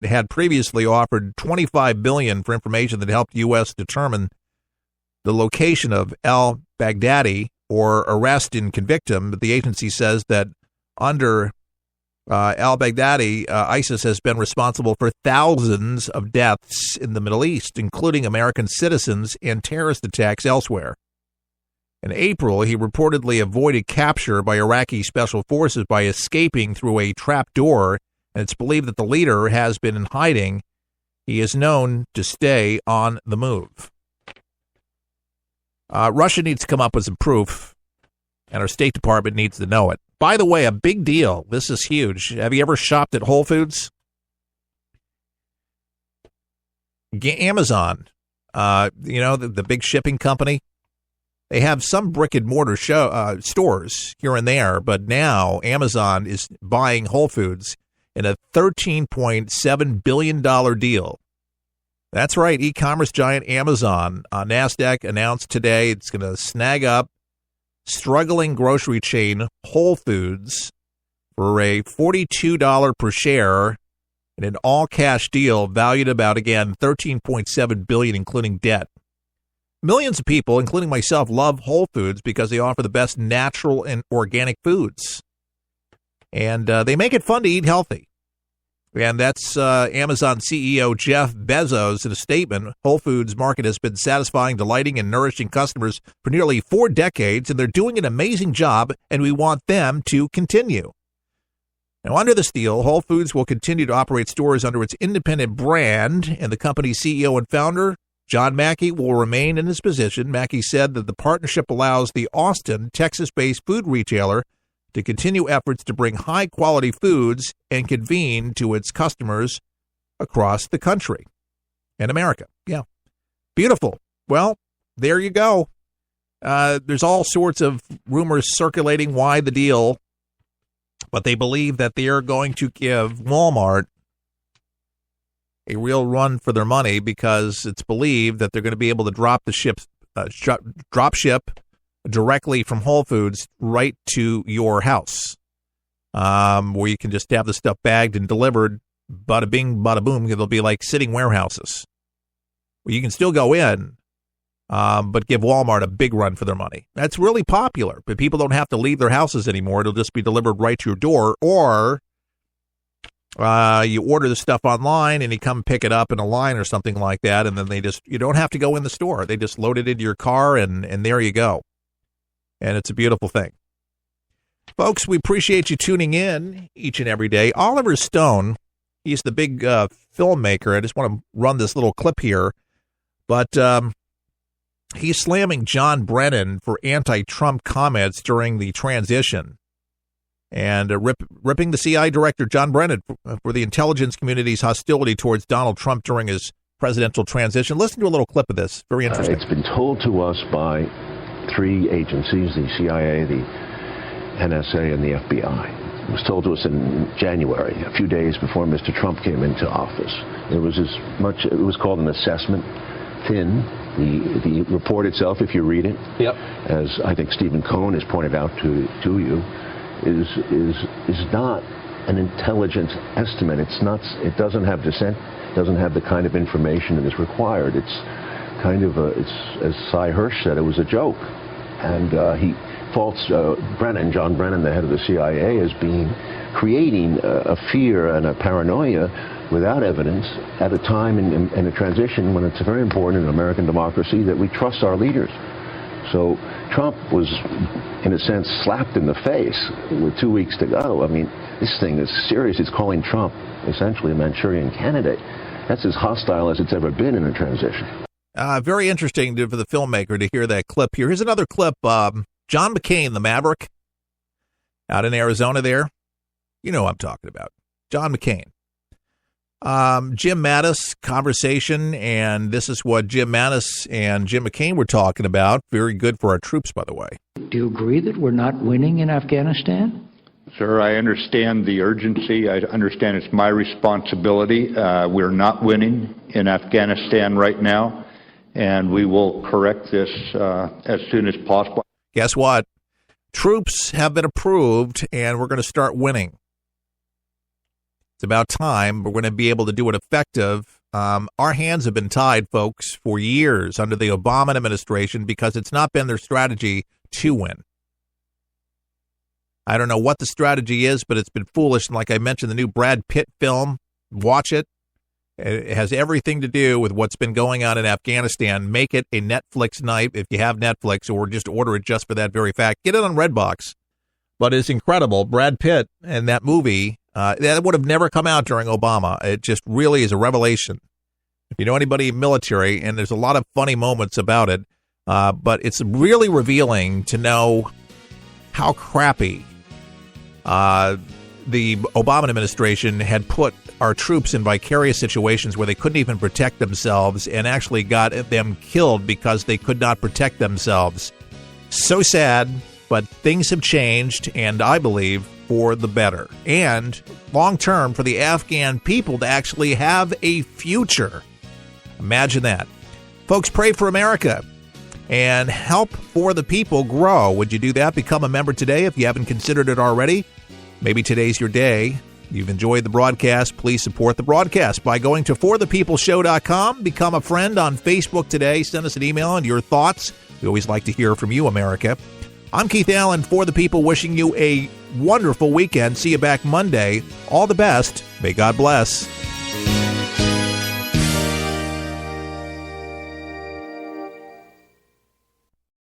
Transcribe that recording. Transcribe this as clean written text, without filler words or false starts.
had previously offered $25 billion for information that helped U.S. determine the location of al-Baghdadi or arrest and convict him. But the agency says that under al-Baghdadi, ISIS has been responsible for thousands of deaths in the Middle East, including American citizens, and terrorist attacks elsewhere. In April, he reportedly avoided capture by Iraqi special forces by escaping through a trap door, and it's believed that the leader has been in hiding. He is known to stay on the move. Russia needs to come up with some proof, and our State Department needs to know it. By the way, a big deal. This is huge. Have you ever shopped at Whole Foods? Amazon, the big shipping company, they have some brick and mortar stores here and there, but now Amazon is buying Whole Foods in a $13.7 billion deal. That's right. E-commerce giant Amazon, NASDAQ announced today it's going to snag up struggling grocery chain Whole Foods for a $42 per share in an all-cash deal valued about, again, $13.7 billion, including debt. Millions of people, including myself, love Whole Foods because they offer the best natural and organic foods. And they make it fun to eat healthy. And that's Amazon CEO Jeff Bezos in a statement. Whole Foods Market has been satisfying, delighting, and nourishing customers for nearly 4 decades, and they're doing an amazing job, and we want them to continue. Now, under this deal, Whole Foods will continue to operate stores under its independent brand, and the company's CEO and founder, John Mackey, will remain in his position. Mackey said that the partnership allows the Austin, Texas-based food retailer to continue efforts to bring high-quality foods and convene to its customers across the country and America. Yeah, beautiful. Well, there you go. There's all sorts of rumors circulating why the deal, but they believe that they are going to give Walmart a real run for their money because it's believed that they're going to be able to drop ship directly from Whole Foods right to your house, where you can just have the stuff bagged and delivered, bada bing, bada boom. It'll be like sitting warehouses. Well, you can still go in, but give Walmart a big run for their money. That's really popular, but people don't have to leave their houses anymore. It'll just be delivered right to your door, or you order the stuff online and you come pick it up in a line or something like that, and then you don't have to go in the store. They just load it into your car, and there you go. And it's a beautiful thing. Folks, we appreciate you tuning in each and every day. Oliver Stone, he's the big filmmaker. I just want to run this little clip here. But he's slamming John Brennan for anti-Trump comments during the transition. And ripping the CIA director, John Brennan, for the intelligence community's hostility towards Donald Trump during his presidential transition. Listen to a little clip of this. Very interesting. It's been told to us by 3 agencies, the CIA, the NSA, and the FBI. It was told to us in January, a few days before Mr. Trump came into office. It was called an assessment, thin. The report itself, if you read it, as I think Stephen Cohen has pointed out to you, is not an intelligent estimate. It doesn't have dissent, doesn't have the kind of information that is required. It's kind of as Cy Hirsch said, it was a joke. And he faults John Brennan, the head of the CIA, as creating a fear and a paranoia without evidence at a time in a transition when it's very important in American democracy that we trust our leaders. So Trump was, in a sense, slapped in the face with 2 weeks to go. I mean, this thing is serious. It's calling Trump essentially a Manchurian candidate. That's as hostile as it's ever been in a transition. Very interesting for the filmmaker to hear that clip here. Here's another clip. John McCain, the Maverick, out in Arizona there. You know what I'm talking about. John McCain. Jim Mattis conversation, and this is what Jim Mattis and Jim McCain were talking about. Very good for our troops, by the way. Do you agree that we're not winning in Afghanistan? Sir, I understand the urgency. I understand it's my responsibility. We're not winning in Afghanistan right now, and we will correct this as soon as possible. Guess what? Troops have been approved, and we're going to start winning. It's about time we're going to be able to do it effective. Our hands have been tied, folks, for years under the Obama administration because it's not been their strategy to win. I don't know what the strategy is, but it's been foolish. And like I mentioned, the new Brad Pitt film, watch it. It has everything to do with what's been going on in Afghanistan. Make it a Netflix night if you have Netflix, or just order it just for that very fact. Get it on Redbox. But it's incredible. Brad Pitt and that movie, that would have never come out during Obama. It just really is a revelation. If you know anybody in military, and there's a lot of funny moments about it, but it's really revealing to know how crappy the Obama administration had put our troops in vicarious situations where they couldn't even protect themselves, and actually got them killed because they could not protect themselves. So sad, but things have changed, and I believe for the better. And long term, for the Afghan people to actually have a future. Imagine that. Folks, pray for America and help for the people grow. Would you do that? Become a member today if you haven't considered it already. Maybe today's your day. You've enjoyed the broadcast. Please support the broadcast by going to forthepeopleshow.com. Become a friend on Facebook today. Send us an email and your thoughts. We always like to hear from you, America. I'm Keith Allen, For the People, wishing you a wonderful weekend. See you back Monday. All the best. May God bless.